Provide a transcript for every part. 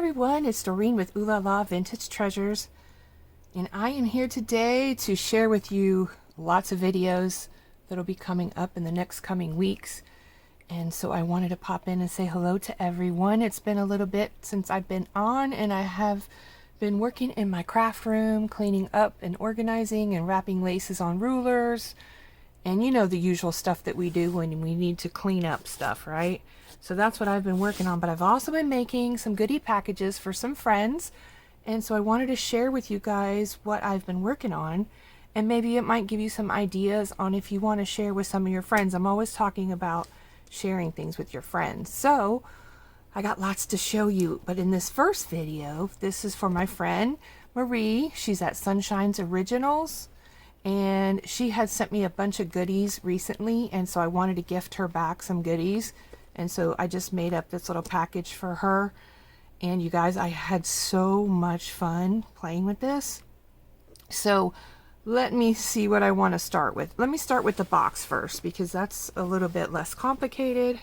everyone, it's Doreen with Oohlala Vintage Treasures, and I am here today to share with you lots of videos that'll be coming up in the next coming weeks. And so I wanted to pop in and say hello to everyone. It's been a little bit since I've been on, and I have been working in my craft room, cleaning up and organizing and wrapping laces on rulers, and you know, the usual stuff that we do when we need to clean up stuff, right? So that's what I've been working on, but I've also been making some goodie packages for some friends. And so I wanted to share with you guys what I've been working on, and maybe it might give you some ideas on if you want to share with some of your friends. I'm always talking about sharing things with your friends. So I got lots to show you, but in this first video, this is for my friend Marie. She's at Sunshine's Originals, and she had sent me a bunch of goodies recently, and so I wanted to gift her back some goodies. And so I just made up this little package for her. And you guys, I had so much fun playing with this. So let me see what I want to start with. Let me start with the box first, because that's a little bit less complicated.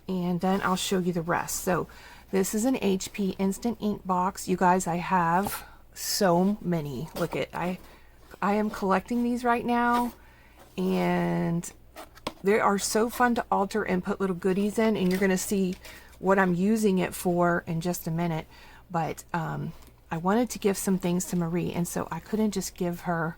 And then I'll show you the rest. So this is an HP Instant Ink box. You guys, I have so many. Look at, I am collecting these right now. And they are so fun to alter and put little goodies in, and you're going to see what I'm using it for in just a minute. But I wanted to give some things to Marie, and so I couldn't just give her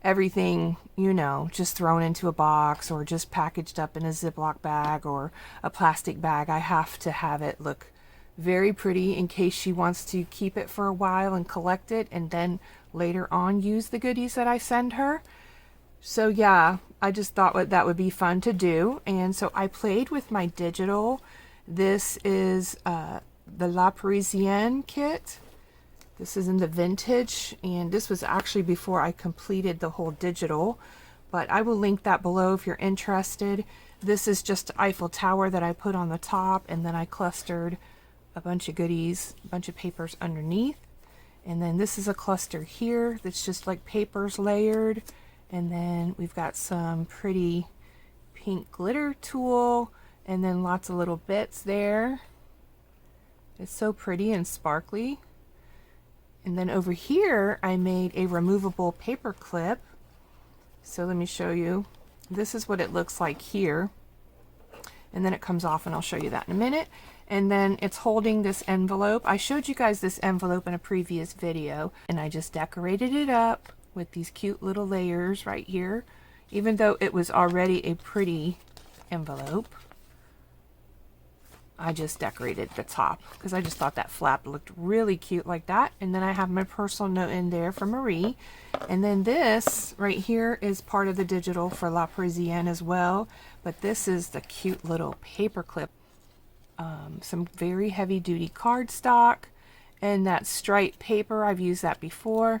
everything, you know, just thrown into a box or just packaged up in a Ziploc bag or a plastic bag. I have to have it look very pretty in case she wants to keep it for a while and collect it, and then later on use the goodies that I send her. So yeah, I just thought that would be fun to do, and so I played with my digital. This is the LaParisienne kit. This is in the vintage, and this was actually before I completed the whole digital, but I will link that below if you're interested. This is just Eiffel Tower that I put on the top, and then I clustered a bunch of goodies, a bunch of papers underneath. And then this is a cluster here that's just like papers layered. And then we've got some pretty pink glitter tulle, and then lots of little bits there. It's so pretty and sparkly. And then over here, I made a removable paper clip. So let me show you. This is what it looks like here. And then it comes off, and I'll show you that in a minute. And then it's holding this envelope. I showed you guys this envelope in a previous video, and I just decorated it up with these cute little layers right here, even though it was already a pretty envelope. I just decorated the top because I just thought that flap looked really cute like that. And then I have my personal note in there for Marie. And then this right here is part of the digital for LaParisienne as well, but this is the cute little paper clip. Some very heavy duty cardstock, and that striped paper, I've used that before.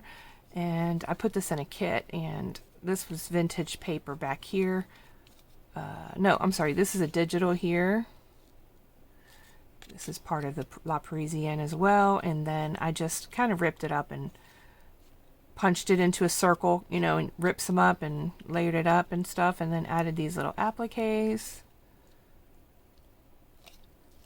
And I put this in a kit, and this was vintage paper back here. No, I'm sorry, this is a digital here. This is part of the LaParisienne as well. And then I just kind of ripped it up and punched it into a circle, you know, and ripped some up and layered it up and stuff, and then added these little appliques.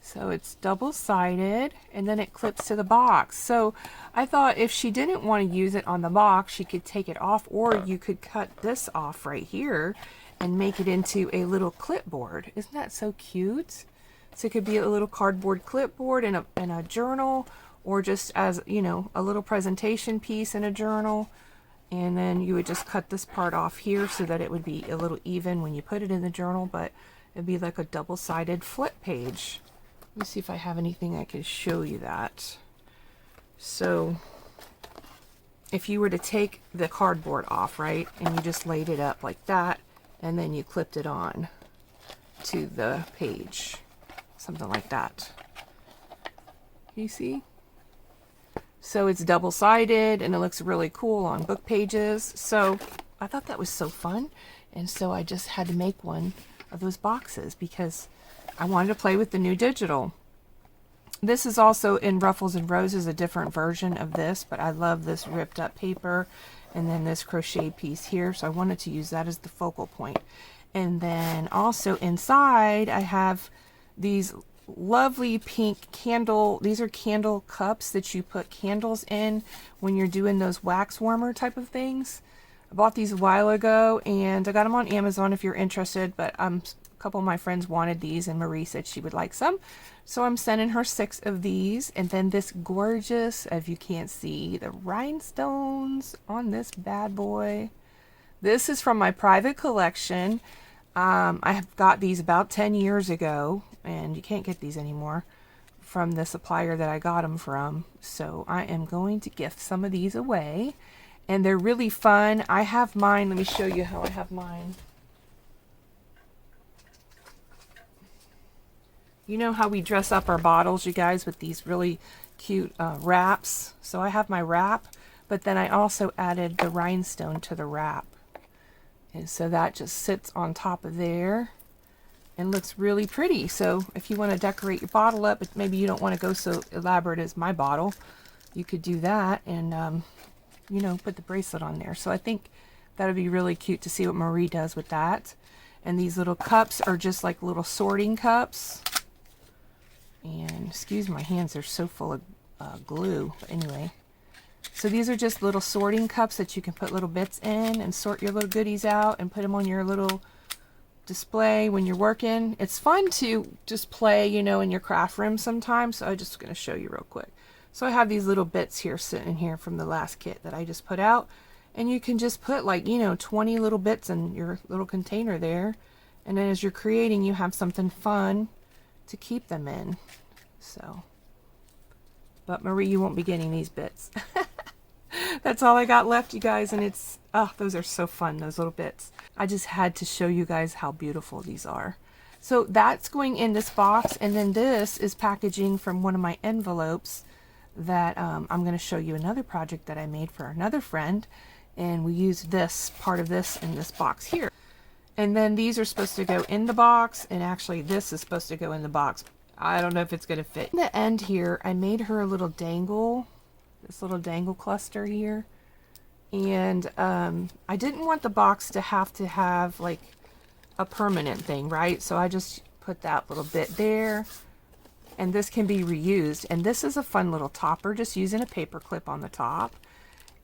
So it's double-sided, and then it clips to the box. So I thought if she didn't want to use it on the box, she could take it off, or you could cut this off right here and make it into a little clipboard. Isn't that so cute? So it could be a little cardboard clipboard in a journal, or just as, you know, a little presentation piece in a journal. And then you would just cut this part off here so that it would be a little even when you put it in the journal, but it'd be like a double-sided flip page. Let me see if I have anything I can show you that. So if you were to take the cardboard off, right, and you just laid it up like that, and then you clipped it on to the page, something like that. You see? So it's double-sided, and it looks really cool on book pages. So I thought that was so fun, and so I just had to make one of those boxes because I wanted to play with the new digital. This is also in Ruffles and Roses, a different version of this, but I love this ripped up paper, and then this crochet piece here, so I wanted to use that as the focal point. And then also inside I have these lovely pink candle. These are candle cups that you put candles in when you're doing those wax warmer type of things. I bought these a while ago and I got them on Amazon if you're interested, but a couple of my friends wanted these and Marie said she would like some. So I'm sending her 6 of these. And then this gorgeous, if you can't see, the rhinestones on this bad boy. This is from my private collection. I have got these about 10 years ago and you can't get these anymore from the supplier that I got them from. So I am going to gift some of these away. And they're really fun. I have mine. Let me show you how I have mine. You know how we dress up our bottles, you guys, with these really cute wraps. So I have my wrap, but then I also added the rhinestone to the wrap. And so that just sits on top of there and looks really pretty. So if you want to decorate your bottle up, but maybe you don't want to go so elaborate as my bottle, you could do that and you know, put the bracelet on there. So I think that would be really cute to see what Marie does with that. And these little cups are just like little sorting cups. And excuse my hands, they're so full of glue. But anyway, so these are just little sorting cups that you can put little bits in and sort your little goodies out and put them on your little display when you're working. It's fun to just play, you know, in your craft room sometimes. So I'm just going to show you real quick. So I have these little bits here sitting here from the last kit that I just put out. And you can just put like, you know, 20 little bits in your little container there. And then as you're creating, you have something fun to keep them in. So, but Marie, you won't be getting these bits. That's all I got left, you guys. And it's, oh, those are so fun, those little bits. I just had to show you guys how beautiful these are. So that's going in this box. And then this is packaging from one of my envelopes that I'm going to show you another project that I made for another friend, and we used this part of this in this box here. And then these are supposed to go in the box, and actually this is supposed to go in the box. I don't know if it's going to fit. In the end here, I made her a little dangle, this little dangle cluster here, and I didn't want the box to have like a permanent thing, right? So I just put that little bit there. And this can be reused. And this is a fun little topper, just using a paper clip on the top.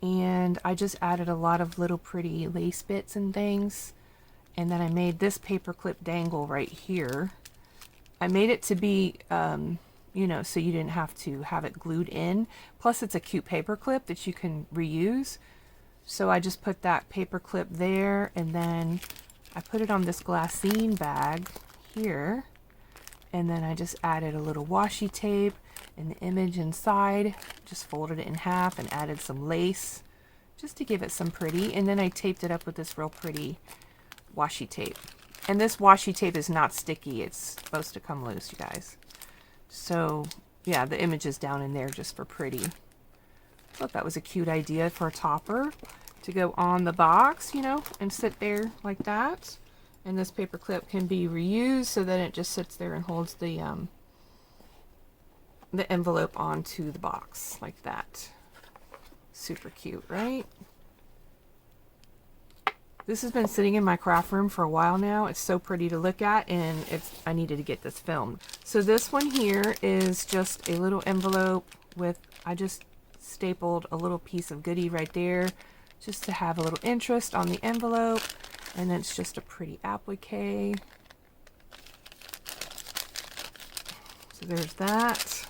And I just added a lot of little pretty lace bits and things. And then I made this paper clip dangle right here. I made it to be, you know, so you didn't have to have it glued in. Plus it's a cute paper clip that you can reuse. So I just put that paper clip there, and then I put it on this glassine bag here. And then I just added a little washi tape and the image inside, just folded it in half and added some lace just to give it some pretty. And then I taped it up with this real pretty washi tape. And this washi tape is not sticky. It's supposed to come loose, you guys. So yeah, the image is down in there just for pretty. I thought that was a cute idea for a topper to go on the box, you know, and sit there like that. And this paper clip can be reused so that it just sits there and holds the envelope onto the box like that. Super cute, right? This has been sitting in my craft room for a while now. It's so pretty to look at, and I needed to get this filmed. So this one here is just a little envelope with, I just stapled a little piece of goodie right there just to have a little interest on the envelope. And then it's just a pretty applique. So there's that.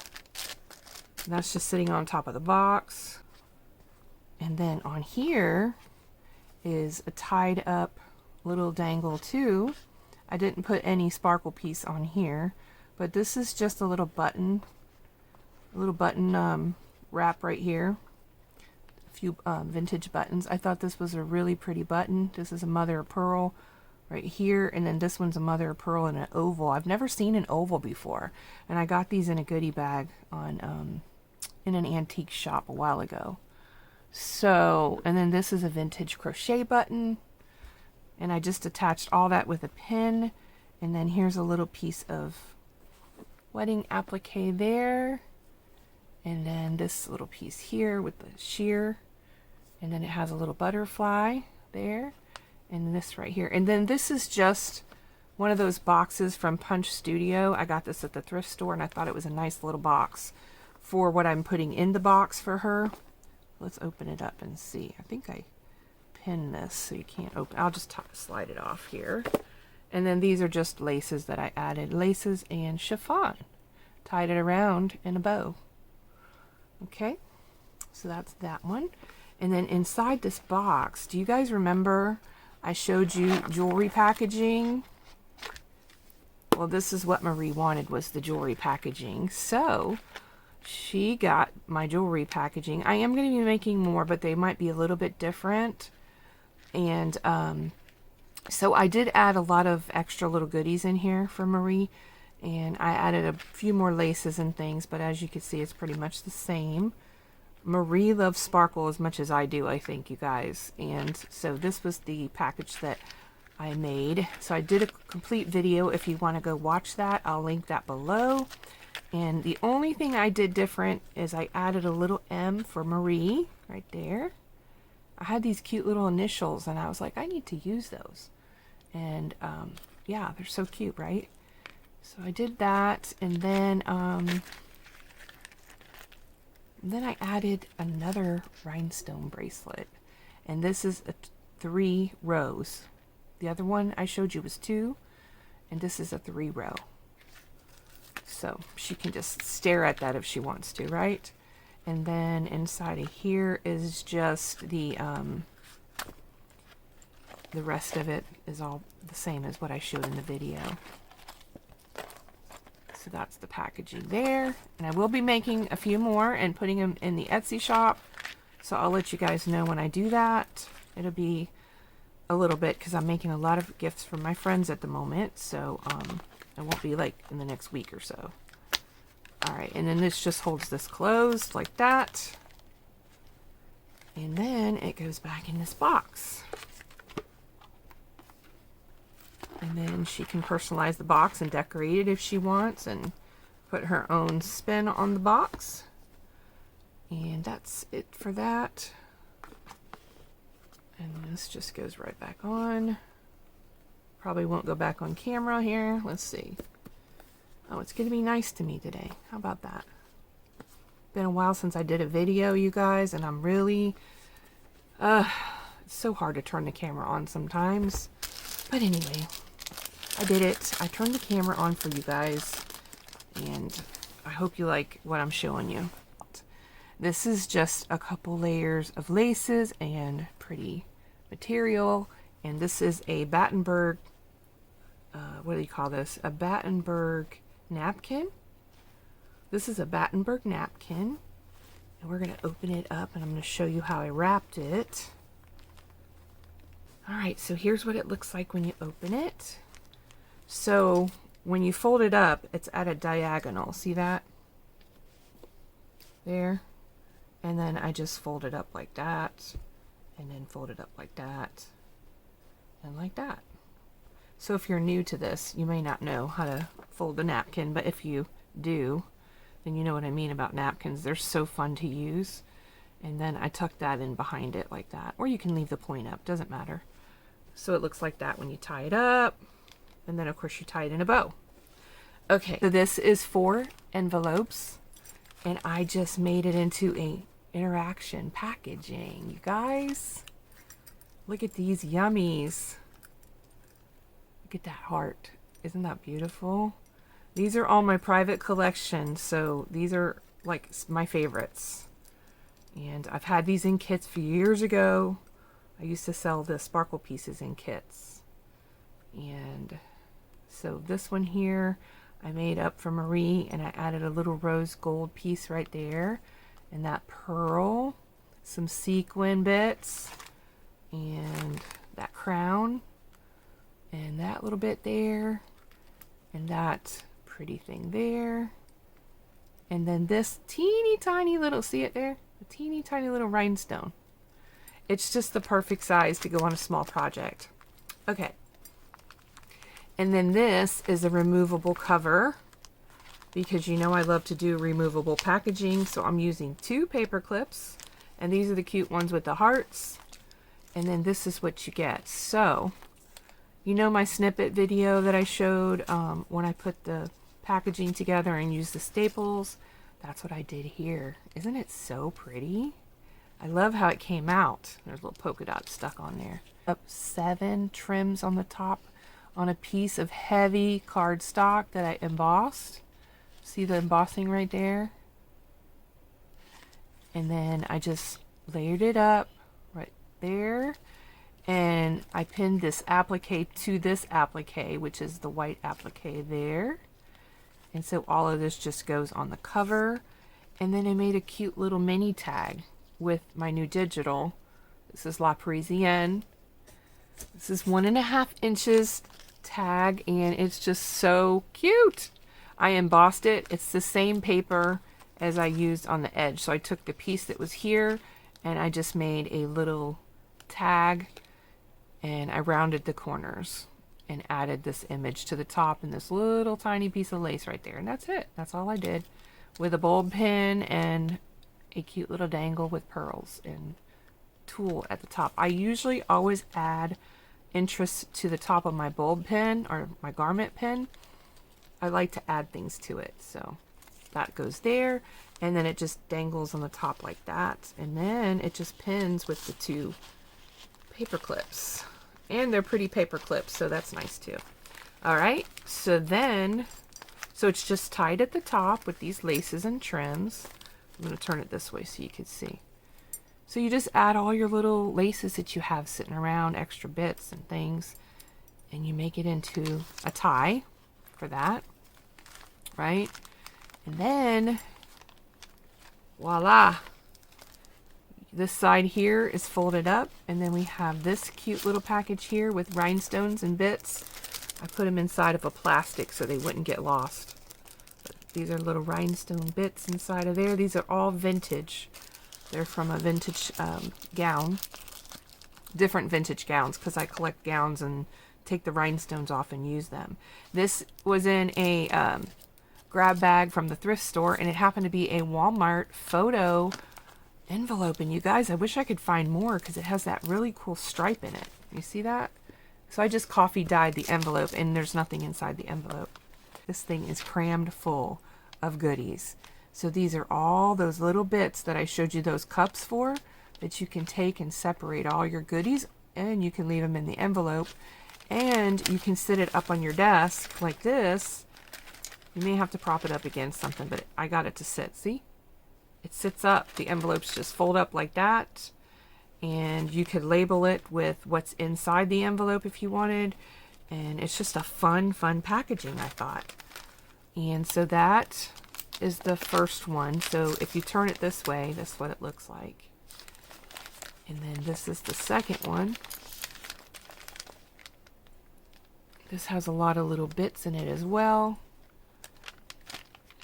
And that's just sitting on top of the box. And then on here is a tied up little dangle too. I didn't put any sparkle piece on here, but this is just a little button wrap right here. Few vintage buttons. I thought this was a really pretty button. This is a mother of pearl right here, and then this one's a mother of pearl in an oval. I've never seen an oval before, and I got these in a goodie bag on in an antique shop a while ago. So, and then this is a vintage crochet button, and I just attached all that with a pin. And then here's a little piece of wedding applique there, and then this little piece here with the sheer. And then it has a little butterfly there, and this right here. And then this is just one of those boxes from Punch Studio. I got this at the thrift store and I thought it was a nice little box for what I'm putting in the box for her. Let's open it up and see. I think I pinned this so you can't open. I'll just slide it off here. And then these are just laces that I added. Laces and chiffon. Tied it around in a bow. Okay, so that's that one. And then inside this box, do you guys remember I showed you jewelry packaging? Well, this is what Marie wanted, was the jewelry packaging. So she got my jewelry packaging. I am going to be making more, but they might be a little bit different. And so I did add a lot of extra little goodies in here for Marie. And I added a few more laces and things, but as you can see, it's pretty much the same. Marie loves sparkle as much as I do, I think, you guys. And so this was the package that I made. So I did a complete video. If you want to go watch that, I'll link that below. And the only thing I did different is I added a little M for Marie right there. I had these cute little initials and I was like, I need to use those. And yeah, they're so cute, right? So I did that, and then I added another rhinestone bracelet, and this is 3 rows. The other one I showed you was 2, and this is a 3 row. So she can just stare at that if she wants to, right? And then inside of here is just the rest of it is all the same as what I showed in the video. So that's the packaging there. And I will be making a few more and putting them in the Etsy shop. So I'll let you guys know when I do that. It'll be a little bit because I'm making a lot of gifts for my friends at the moment. So it won't be like in the next week or so. Alright, and then this just holds this closed like that. And then it goes back in this box. And then she can personalize the box and decorate it if she wants and put her own spin on the box. And that's it for that. And this just goes right back on. Probably won't go back on camera here. Let's see. Oh, it's going to be nice to me today. How about that? Been a while since I did a video, you guys, and I'm really... it's so hard to turn the camera on sometimes. But anyway, I did it. I turned the camera on for you guys, and I hope you like what I'm showing you. This is just a couple layers of laces and pretty material, and this is a Battenberg, what do you call this? A Battenberg napkin. This is a Battenberg napkin, and we're going to open it up, and I'm going to show you how I wrapped it. Alright, so here's what it looks like when you open it. So when you fold it up, it's at a diagonal. See that? There. And then I just fold it up like that, and then fold it up like that, and like that. So if you're new to this, you may not know how to fold a napkin, but if you do, then you know what I mean about napkins. They're so fun to use. And then I tuck that in behind it like that, or you can leave the point up, doesn't matter. So it looks like that when you tie it up, and then of course you tie it in a bow. Okay, so this is 4 envelopes, and I just made it into a interaction packaging. You guys, look at these yummies. Look at that heart. Isn't that beautiful? These are all my private collection, so these are like my favorites. And I've had these in kits for years ago. I used to sell the sparkle pieces in kits. And so this one here I made up for Marie, and I added a little rose gold piece right there, and that pearl, some sequin bits, and that crown, and that little bit there, and that pretty thing there, and then this teeny tiny little, see it there? A teeny tiny little rhinestone. It's just the perfect size to go on a small project. Okay. And then this is a removable cover, because you know I love to do removable packaging. So I'm using 2 paper clips, and these are the cute ones with the hearts. And then this is what you get. So You know my snippet video that I showed when I put the packaging together and used the staples? That's what I did here. Isn't it so pretty? I love how it came out. There's a little polka dot stuck on there. Up 7 trims on the top on a piece of heavy cardstock that I embossed. See the embossing right there? And then I just layered it up right there. And I pinned this applique to this applique, which is the white applique there. And so all of this just goes on the cover. And then I made a cute little mini tag with my new digital. This is LaParisienne. This is 1.5 inches tag, and it's just so cute. I embossed it. It's the same paper as I used on the edge. So I took the piece that was here and I just made a little tag, and I rounded the corners and added this image to the top and this little tiny piece of lace right there. And that's it. That's all I did, with a bulb pin and a cute little dangle with pearls and tulle at the top. I usually always add interest to the top of my bulb pin or my garment pin. I like to add things to it. So that goes there, and then it just dangles on the top like that, and then it just pins with the 2 paper clips, and they're pretty paper clips, so that's nice too. All right, so it's just tied at the top with these laces and trims. I'm going to turn it this way so you can see. So you just add all your little laces that you have sitting around, extra bits and things, and you make it into a tie for that, right? And then, voila! This side here is folded up, and then we have this cute little package here with rhinestones and bits. I put them inside of a plastic so they wouldn't get lost. But these are little rhinestone bits inside of there. These are all vintage. They're from a vintage gown. Different vintage gowns, because I collect gowns and take the rhinestones off and use them. This was in a grab bag from the thrift store, and it happened to be a Walmart photo envelope. And you guys, I wish I could find more, because it has that really cool stripe in it. You see that? So I just coffee dyed the envelope, and there's nothing inside the envelope. This thing is crammed full of goodies. So these are all those little bits that I showed you those cups for, that you can take and separate all your goodies, and you can leave them in the envelope, and you can sit it up on your desk like this. You may have to prop it up against something, but I got it to sit. See? It sits up. The envelopes just fold up like that, and you could label it with what's inside the envelope if you wanted, and it's just a fun packaging, I thought. And so that is the first one. So if you turn it this way, that's what it looks like. And then this is the second one. This has a lot of little bits in it as well.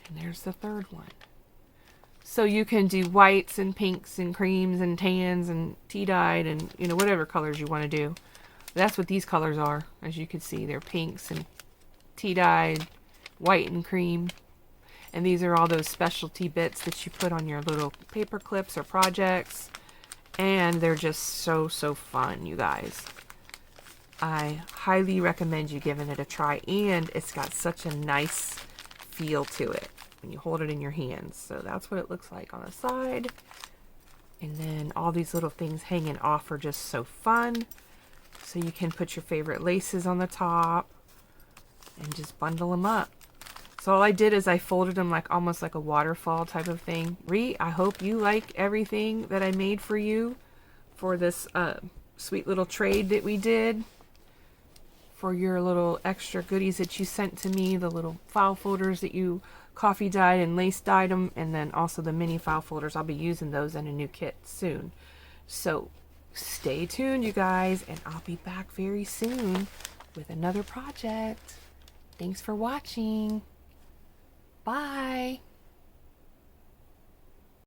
And there's the third one. So you can do whites and pinks and creams and tans and tea-dyed and, you know, whatever colors you want to do. That's what these colors are. As you can see, they're pinks and tea-dyed, white and cream. And these are all those specialty bits that you put on your little paper clips or projects. And they're just so fun, you guys. I highly recommend you giving it a try. And it's got such a nice feel to it when you hold it in your hands. So that's what it looks like on the side. And then all these little things hanging off are just so fun. So you can put your favorite laces on the top and just bundle them up. So all I did is I folded them like almost like a waterfall type of thing. I hope you like everything that I made for you for this sweet little trade that we did for your little extra goodies that you sent to me, the little file folders that you coffee dyed and lace dyed them, and then also the mini file folders. I'll be using those in a new kit soon. So stay tuned, you guys, and I'll be back very soon with another project. Thanks for watching. Bye.